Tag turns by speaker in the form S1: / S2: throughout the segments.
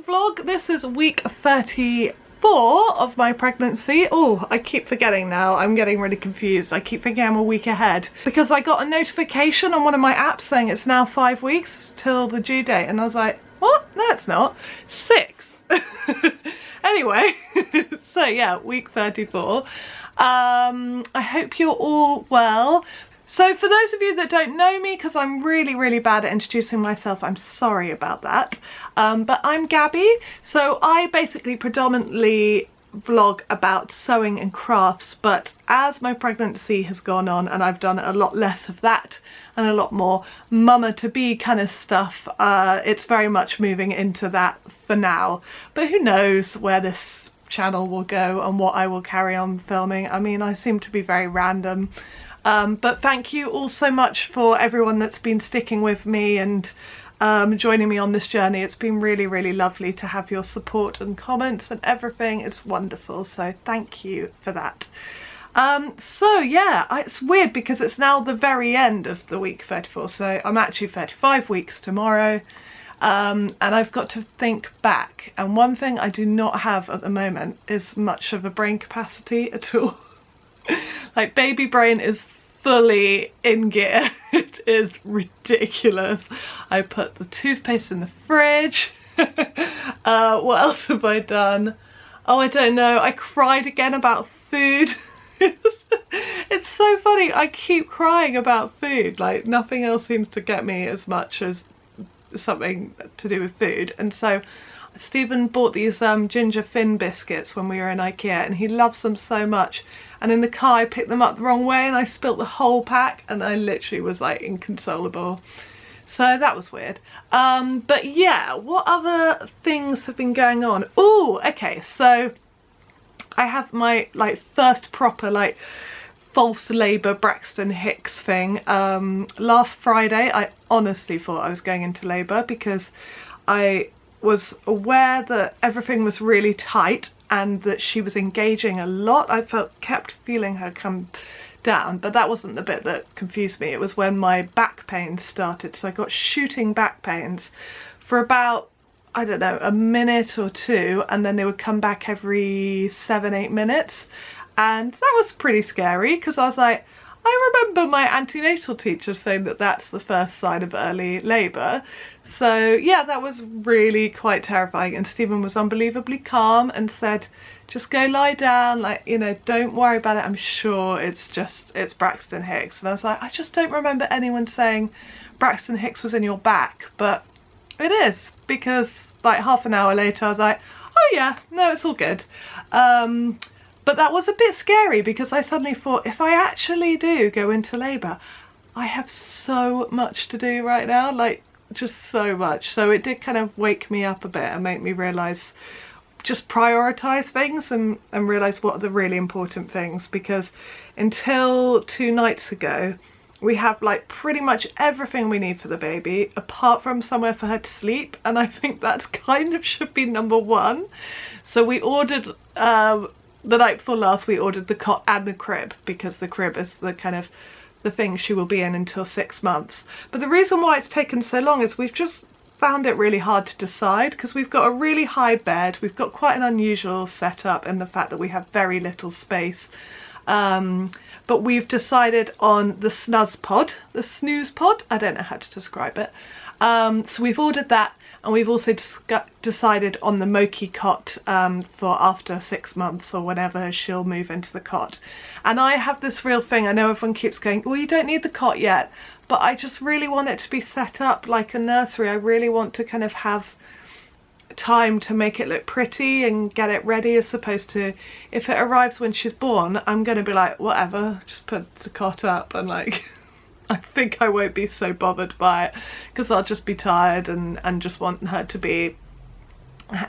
S1: vlog. This is week 34 of my pregnancy. Oh, I keep forgetting now. I'm getting really confused. I keep thinking I'm a week ahead because I got a notification on one of my apps saying it's now 5 weeks till the due date, and I was like, what? No, it's not. 6. Anyway, so yeah, week 34. I hope you're all well. So for those of you that don't know me, because I'm really bad at introducing myself, I'm sorry about that. But I'm Gabby. So I basically predominantly vlog about sewing and crafts, but as my pregnancy has gone on and I've done a lot less of that and a lot more mama to be kind of stuff, it's very much moving into that for now. But who knows where this channel will go and what I will carry on filming. I mean, I seem to be very random. But thank you all so much for everyone that's been sticking with me and joining me on this journey. It's been really lovely to have your support and comments and everything. It's wonderful, so thank you for that. So yeah, it's weird because it's now the very end of the week 34, so I'm actually 35 weeks tomorrow, and I've got to think back, and one thing I do not have at the moment is much of a brain capacity at all. Like, baby brain is fully in gear. It is ridiculous. I put the toothpaste in the fridge. What else have I done? Oh, I don't know. I cried again about food. It's so funny. I keep crying about food. Like, nothing else seems to get me as much as something to do with food. And so Stephen bought these ginger fin biscuits when we were in IKEA, and he loves them so much, and in the car I picked them up the wrong way and I spilt the whole pack, and I literally was like inconsolable. So that was weird. But yeah, what other things have been going on? Oh, okay, so I have my like first proper like false labour Braxton Hicks thing. Last Friday I honestly thought I was going into labour because I was aware that everything was really tight and that she was engaging a lot. I kept feeling her come down, but that wasn't the bit that confused me. It was when my back pains started. So I got shooting back pains for about, I don't know, a minute or two, and then they would come back every 7-8 minutes, and that was pretty scary because I was like, I remember my antenatal teacher saying that that's the first sign of early labour. So yeah, that was really quite terrifying, and Stephen was unbelievably calm and said, just go lie down, like, you know, don't worry about it, I'm sure it's Braxton Hicks. And I was like, I just don't remember anyone saying Braxton Hicks was in your back, but it is, because like half an hour later I was like, oh yeah, no, it's all good. But that was a bit scary because I suddenly thought, if I actually do go into labour, I have so much to do right now, like just so much. So it did kind of wake me up a bit and make me realise, just prioritise things and realise what are the really important things, because until 2 nights ago we have like pretty much everything we need for the baby apart from somewhere for her to sleep, and I think that's kind of should be number one. So we ordered the night before last, we ordered the cot and the crib, because the crib is the kind of the thing she will be in until 6 months. But the reason why it's taken so long is we've just found it really hard to decide, because we've got a really high bed, we've got quite an unusual setup in the fact that we have very little space. But we've decided on the snooze pod, I don't know how to describe it. So we've ordered that, and we've also decided on the Moki cot for after 6 months or whenever she'll move into the cot. And I have this real thing, I know everyone keeps going, well, you don't need the cot yet, but I just really want it to be set up like a nursery. I really want to kind of have time to make it look pretty and get it ready, as opposed to if it arrives when she's born, I'm gonna be like, whatever, just put the cot up, and like I think I won't be so bothered by it because I'll just be tired and just want her to be,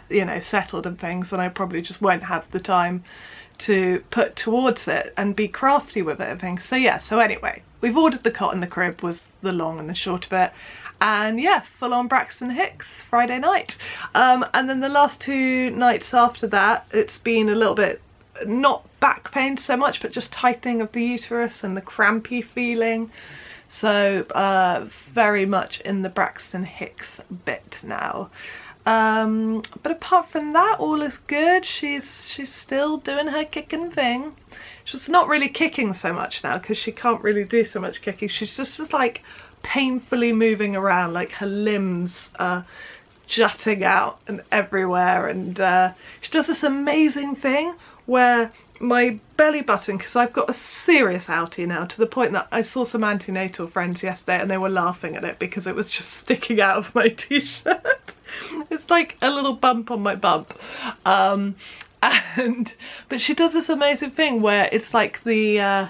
S1: you know, settled and things, and I probably just won't have the time to put towards it and be crafty with it and things. So yeah, so anyway, we've ordered the cot and the crib was the long and the short of it, and yeah, full on Braxton Hicks Friday night. And then the last 2 nights after that, it's been a little bit, not back pain so much, but just tightening of the uterus and the crampy feeling. So very much in the Braxton Hicks bit now. But apart from that, all is good. She's still doing her kicking thing. She's not really kicking so much now because she can't really do so much kicking. She's just like painfully moving around, like her limbs are jutting out and everywhere, and she does this amazing thing where my belly button, because I've got a serious outie now, to the point that I saw some antenatal friends yesterday and they were laughing at it because it was just sticking out of my t-shirt. It's like a little bump on my bump. But she does this amazing thing where it's like the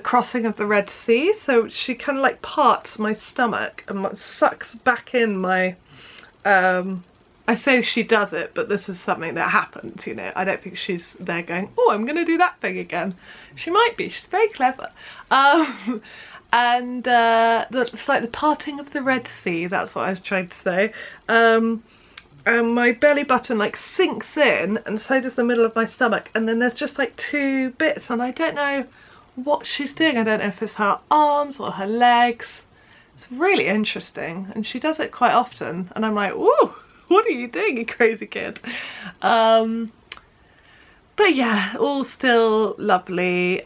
S1: crossing of the Red Sea. So she kind of like parts my stomach and sucks back in my, I say she does it, but this is something that happens, you know. I don't think she's there going, oh, I'm going to do that thing again. She might be, she's very clever. And it's like the parting of the Red Sea, that's what I was trying to say. And my belly button like sinks in, and so does the middle of my stomach, and then there's just like two bits, and I don't know what she's doing. I don't know if it's her arms or her legs. It's really interesting, and she does it quite often, and I'm like, ooh, what are you doing, you crazy kid? But yeah, all still lovely,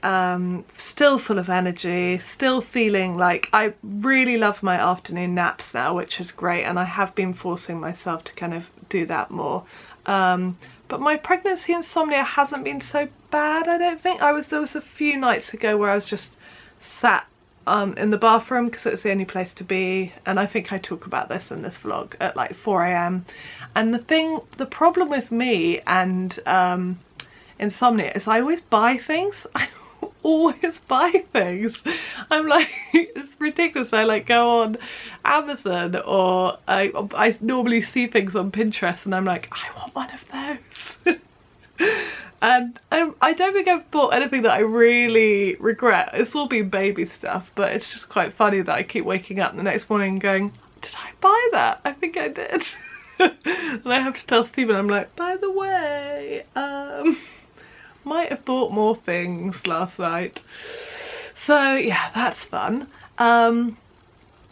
S1: still full of energy, still feeling like I really love my afternoon naps now, which is great, and I have been forcing myself to kind of do that more. But my pregnancy insomnia hasn't been so bad, I don't think. There was a few nights ago where I was just sat in the bathroom because it was the only place to be, and I think I talk about this in this vlog, at like 4 AM. And the problem with me and insomnia is I always buy things. I always buy things. I'm like, it's ridiculous. I like go on Amazon, or I normally see things on Pinterest and I'm like, I want one of those. And I don't think I've bought anything that I really regret. It's all been baby stuff, but it's just quite funny that I keep waking up the next morning and going, did I buy that? I think I did. And I have to tell Stephen, I'm like, by the way, might have bought more things last night. So yeah, that's fun.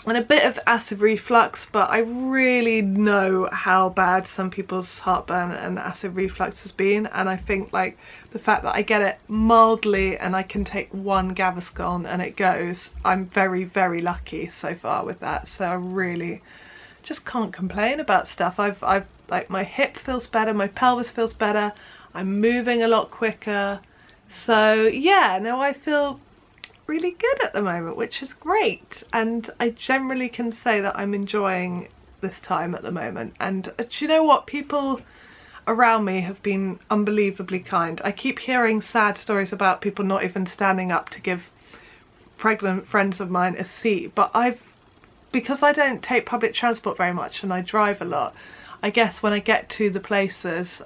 S1: And a bit of acid reflux, but I really know how bad some people's heartburn and acid reflux has been, and I think like the fact that I get it mildly and I can take one Gaviscon and it goes, I'm very, very lucky so far with that. So I really just can't complain about stuff. I've like, my hip feels better, my pelvis feels better, I'm moving a lot quicker. So yeah, no, I feel really good at the moment, which is great, and I generally can say that I'm enjoying this time at the moment. And do you know what, people around me have been unbelievably kind. I keep hearing sad stories about people not even standing up to give pregnant friends of mine a seat, but because I don't take public transport very much and I drive a lot, I guess when I get to the places,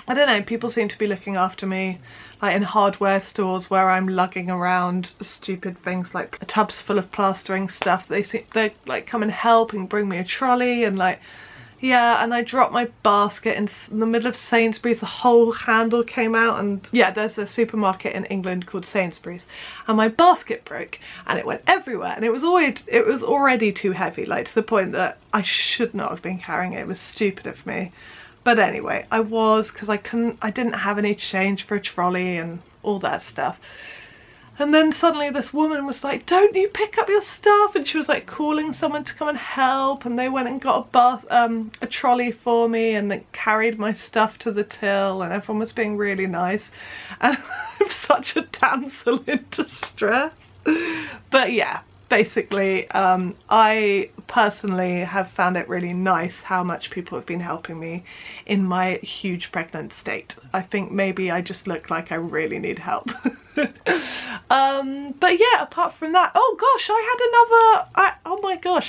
S1: I don't know, people seem to be looking after me, like in hardware stores where I'm lugging around stupid things like tubs full of plastering stuff. They like come and help and bring me a trolley, and like, yeah, and I dropped my basket in the middle of Sainsbury's, the whole handle came out, and yeah, there's a supermarket in England called Sainsbury's, and my basket broke and it went everywhere, and it was already too heavy, like to the point that I should not have been carrying it. It was stupid of me. But anyway, because I didn't have any change for a trolley and all that stuff. And then suddenly this woman was like, don't you pick up your stuff? And she was like calling someone to come and help, and they went and got a trolley for me and then carried my stuff to the till, and everyone was being really nice. And I'm such a damsel in distress. But yeah, basically, I personally have found it really nice how much people have been helping me in my huge pregnant state. I think maybe I just look like I really need help. But yeah, apart from that, oh gosh,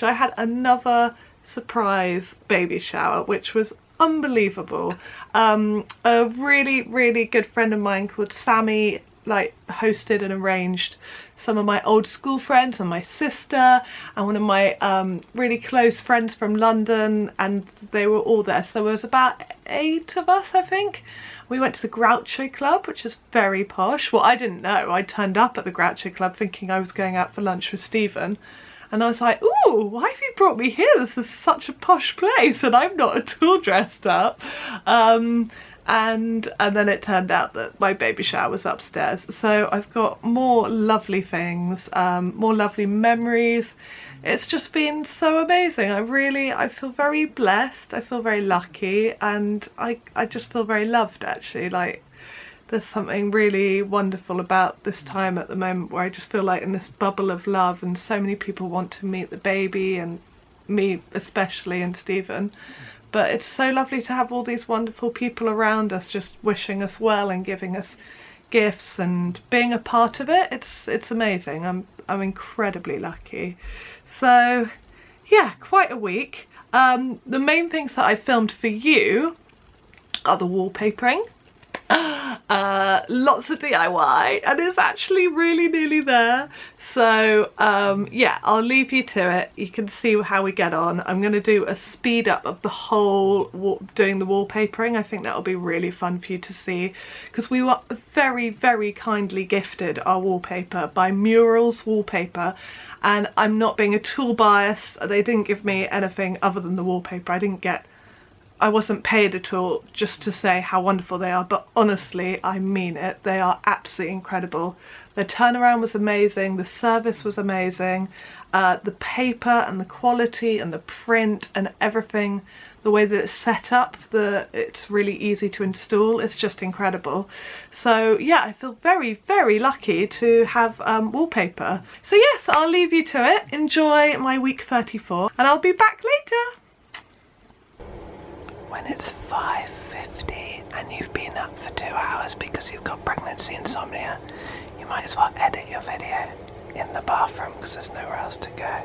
S1: I had another surprise baby shower, which was unbelievable. A really, really good friend of mine called Sammy like hosted and arranged some of my old school friends and my sister and one of my really close friends from London, and they were all there. So there was about 8 of us, I think. We went to the Groucho Club, which is very posh. Well, I didn't know. I turned up at the Groucho Club thinking I was going out for lunch with Stephen, and I was like, ooh, why have you brought me here? This is such a posh place and I'm not at all dressed up. And then it turned out that my baby shower was upstairs. So I've got more lovely things, more lovely memories. It's just been so amazing. I feel very blessed, I feel very lucky, and I just feel very loved actually. Like, there's something really wonderful about this time at the moment where I just feel like in this bubble of love, and so many people want to meet the baby, and me especially, and Stephen. But it's so lovely to have all these wonderful people around us just wishing us well and giving us gifts and being a part of it. It's amazing. I'm incredibly lucky. So yeah, quite a week. The main things that I filmed for you are the wallpapering, lots of DIY, and it's actually really nearly there. So yeah, I'll leave you to it. You can see how we get on. I'm going to do a speed up of the whole doing the wallpapering. I think that'll be really fun for you to see, because we were very, very kindly gifted our wallpaper by Murals Wallpaper, and I'm not being at all biased. They didn't give me anything other than the wallpaper. I wasn't paid at all just to say how wonderful they are, but honestly, I mean it. They are absolutely incredible. The turnaround was amazing, the service was amazing, the paper and the quality and the print and everything, the way that it's set up, it's really easy to install, it's just incredible. So yeah, I feel very, very lucky to have wallpaper. So yes, I'll leave you to it. Enjoy my week 34 and I'll be back later. When it's 5:50 and you've been up for 2 hours because you've got pregnancy insomnia, you might as well edit your video in the bathroom because there's nowhere else to go.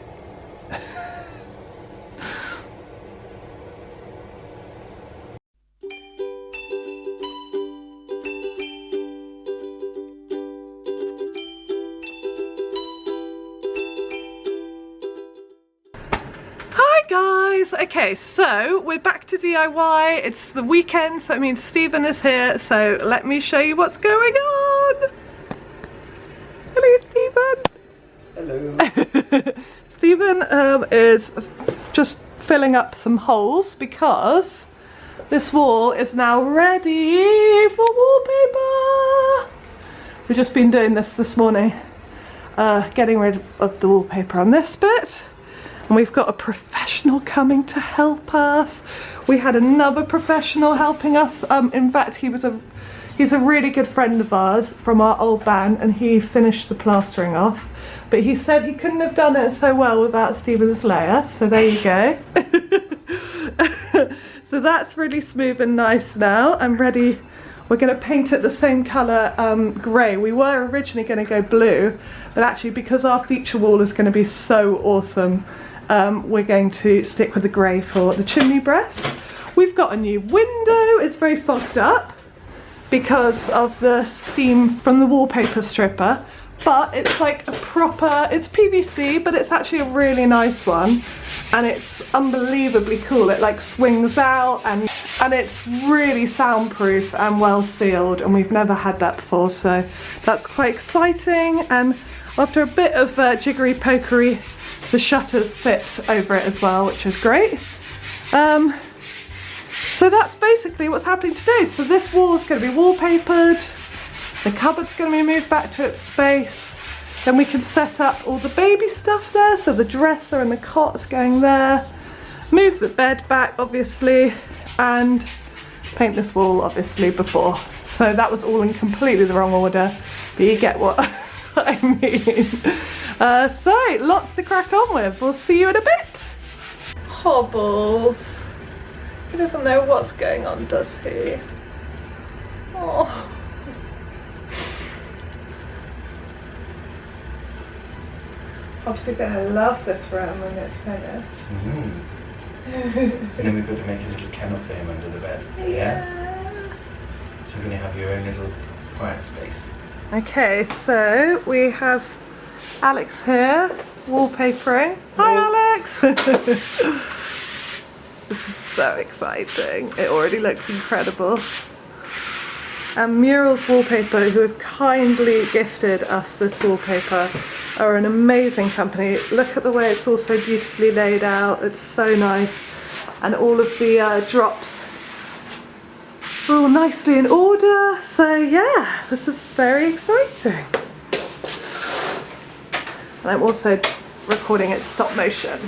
S1: Guys, okay, so we're back to DIY. It's the weekend, so it means Stephen is here, so let me show you what's going on. Hello, Stephen.
S2: Hello.
S1: Stephen is just filling up some holes because this wall is now ready for wallpaper. We've just been doing this morning, getting rid of the wallpaper on this bit. And we've got a professional coming to help us. We had another professional helping us. In fact, he's a really good friend of ours from our old band, and he finished the plastering off. But he said he couldn't have done it so well without Stephen's layer, so there you go. So that's really smooth and nice now. I'm ready. We're going to paint it the same colour, grey. We were originally going to go blue, but actually because our feature wall is going to be so awesome, we're going to stick with the grey for the chimney breast. We've got a new window. It's very fogged up because of the steam from the wallpaper stripper, but it's like a proper, it's PVC, but it's actually a really nice one, and it's unbelievably cool. It like swings out, and it's really soundproof and well sealed, and we've never had that before, so that's quite exciting. And after a bit of jiggery pokery, the shutters fit over it as well, which is great. So that's basically what's happening today. So this wall is going to be wallpapered, the cupboard's going to be moved back to its space, then we can set up all the baby stuff there, so the dresser and the cot's going there, move the bed back obviously, and paint this wall obviously before. So that was all in completely the wrong order, but you get what I mean. So lots to crack on with. We'll see you in a bit. Hobbles. He doesn't know what's going on, does he? Oh. Obviously gonna love this room when it's finished.
S2: And then we've got to make a little kennel for him under the bed. Yeah. So you're going to have your own little quiet space.
S1: Okay, so we have Alex here, wallpapering. Hi Alex! This is so exciting. It already looks incredible. And Murals Wallpaper, who have kindly gifted us this wallpaper. are an amazing company. Look at the way it's all so beautifully laid out. It's so nice. And all of the drops are all nicely in order. So yeah, this is very exciting. And I'm also recording it stop motion.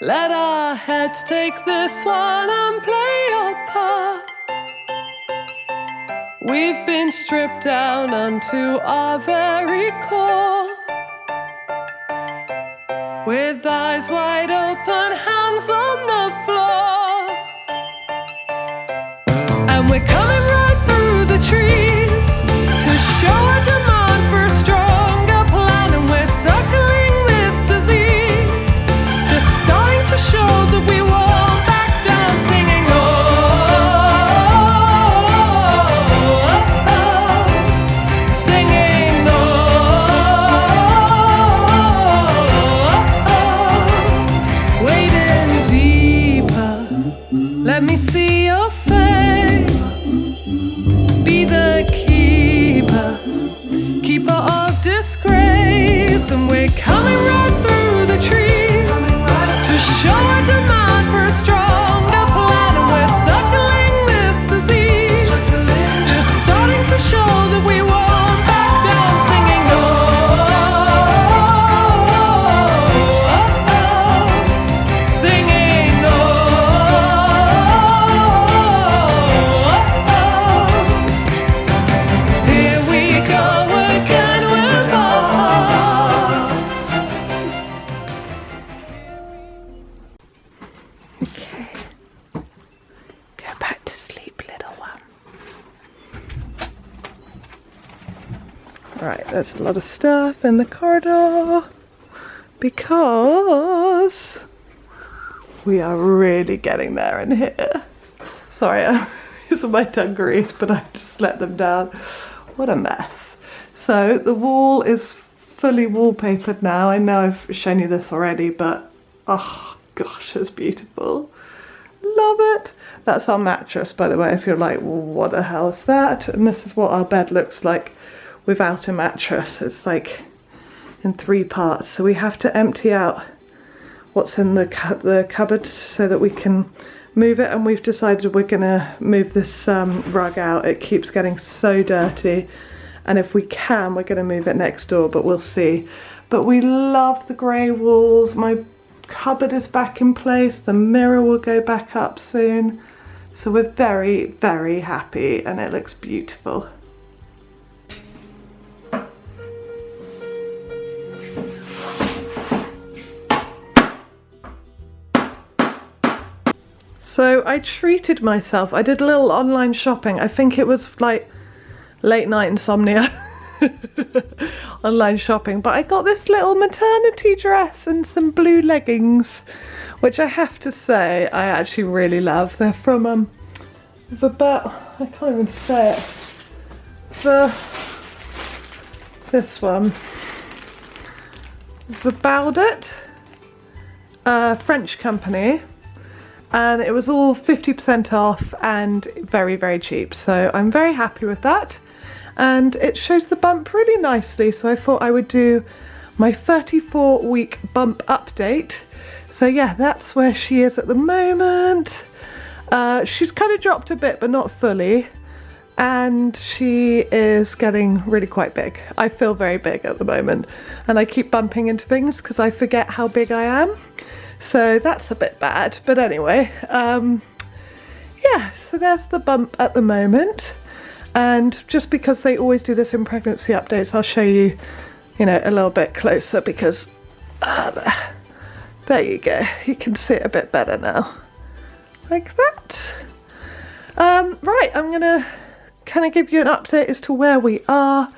S3: Let our heads take this one and play our part. We've been stripped down unto our very core, with eyes wide open, hands on the floor. And we're coming right through the trees to show a demand for a stronger plan. And we're circling this disease, just starting to show that we won't back down, singing oh, oh, oh, oh, singing oh, oh, oh, wading deeper. Let me see your face, be the keeper of disgrace. And we're coming right through the trees to show a demand for a stronger plan. And we're circling this disease, just starting to show that we won't back down, singing oh, oh, oh, oh, singing oh, oh, oh. Here we go again with our hearts.
S1: Okay. Go back to sleep, little one. Right, there's a lot of stuff in the corridor because we are really getting there in here. Sorry, these are my dungarees, but I've just let them down. What a mess. So the wall is fully wallpapered now. I know I've shown you this already, but oh gosh, it's beautiful. Love it. That's our mattress, by the way, if you're like, well, what the hell is that? And this is what our bed looks like without a mattress. It's like in 3 parts. So we have to empty out what's in the cupboard so that we can move it. And we've decided we're gonna move this rug out. It keeps getting so dirty. And if we can, we're gonna move it next door, but we'll see. But we love the grey walls. My cupboard is back in place. The mirror will go back up soon. So we're very, very happy and it looks beautiful. So I treated myself. I did a little online shopping. I think it was like late night insomnia. Online shopping, but I got this little maternity dress and some blue leggings, which I have to say I actually really love. They're from I can't even say it. This one, the Baudet, French company, and it was all 50% off and very, very cheap. So I'm very happy with that. And it shows the bump really nicely, so I thought I would do my 34-week bump update. So yeah, that's where she is at the moment. She's kind of dropped a bit, but not fully. And she is getting really quite big. I feel very big at the moment. And I keep bumping into things because I forget how big I am. So that's a bit bad. But anyway, yeah, so there's the bump at the moment. And just because they always do this in pregnancy updates, I'll show you, you know, a little bit closer because there you go. You can see it a bit better now, like that. Right, I'm gonna kind of give you an update as to where we are.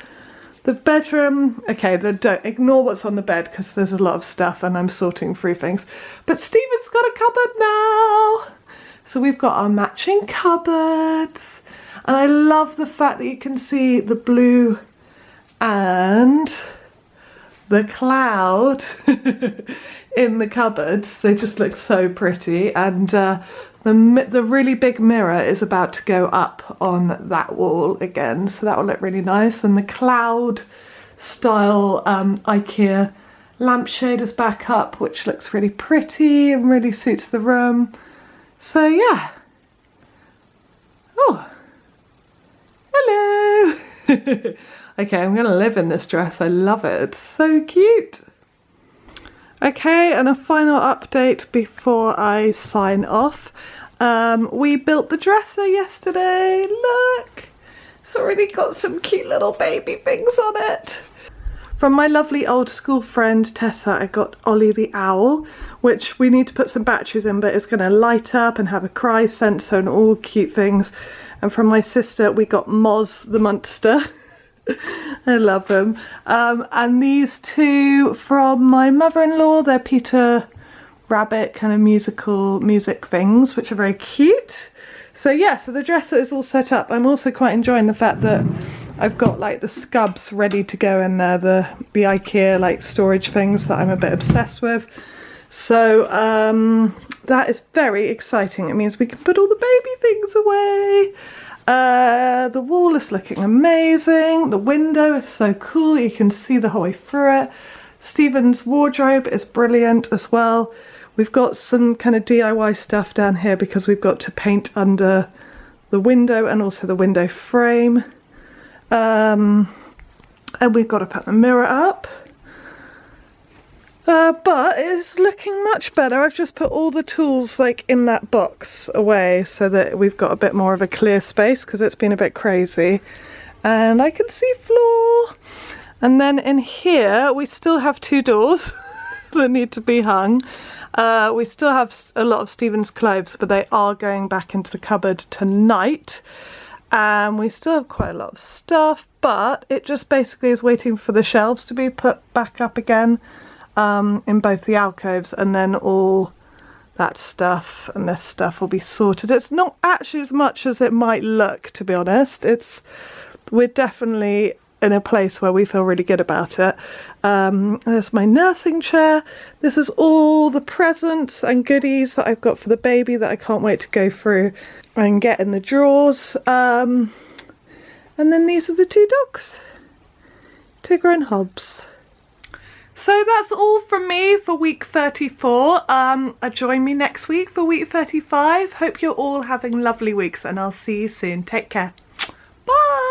S1: The bedroom, okay, don't ignore what's on the bed because there's a lot of stuff and I'm sorting through things. But Stephen's got a cupboard now. So we've got our matching cupboards. And I love the fact that you can see the blue and the cloud in the cupboards. They just look so pretty. And the really big mirror is about to go up on that wall again. So that will look really nice. And the cloud style IKEA lampshade is back up, which looks really pretty and really suits the room. So yeah. Oh. Hello! Okay, I'm going to live in this dress. I love it. It's so cute. Okay, and a final update before I sign off. We built the dresser yesterday. Look! It's already got some cute little baby things on it. From my lovely old school friend Tessa, I got Ollie the owl, which we need to put some batteries in, but it's going to light up and have a cry sensor and all cute things. And from my sister, we got Moz the Munster. I love him. And these two from my mother-in-law, they're Peter Rabbit kind of music things, which are very cute. So yeah, so the dresser is all set up. I'm also quite enjoying the fact that I've got like the scubs ready to go in there, the IKEA like storage things that I'm a bit obsessed with. So that is very exciting. It means we can put all the baby things away. The wall is looking amazing. The window is so cool. You can see the whole way through it. Stephen's wardrobe is brilliant as well. We've got some kind of DIY stuff down here because we've got to paint under the window and also the window frame. And we've got to put the mirror up. But it's looking much better. I've just put all the tools like in that box away so that we've got a bit more of a clear space because it's been a bit crazy. And I can see floor. And then in here we still have two doors that need to be hung. We still have a lot of Stephen's clothes, but they are going back into the cupboard tonight. We still have quite a lot of stuff, but it just basically is waiting for the shelves to be put back up again in both the alcoves, and then all that stuff and this stuff will be sorted. It's not actually as much as it might look, to be honest. We're definitely in a place where we feel really good about it. There's my nursing chair. This is all the presents and goodies that I've got for the baby that I can't wait to go through and get in the drawers. And then these are the two dogs, Tigger and Hobbs. So that's all from me for week 34. Join me next week for week 35. Hope you're all having lovely weeks and I'll see you soon. Take care. Bye.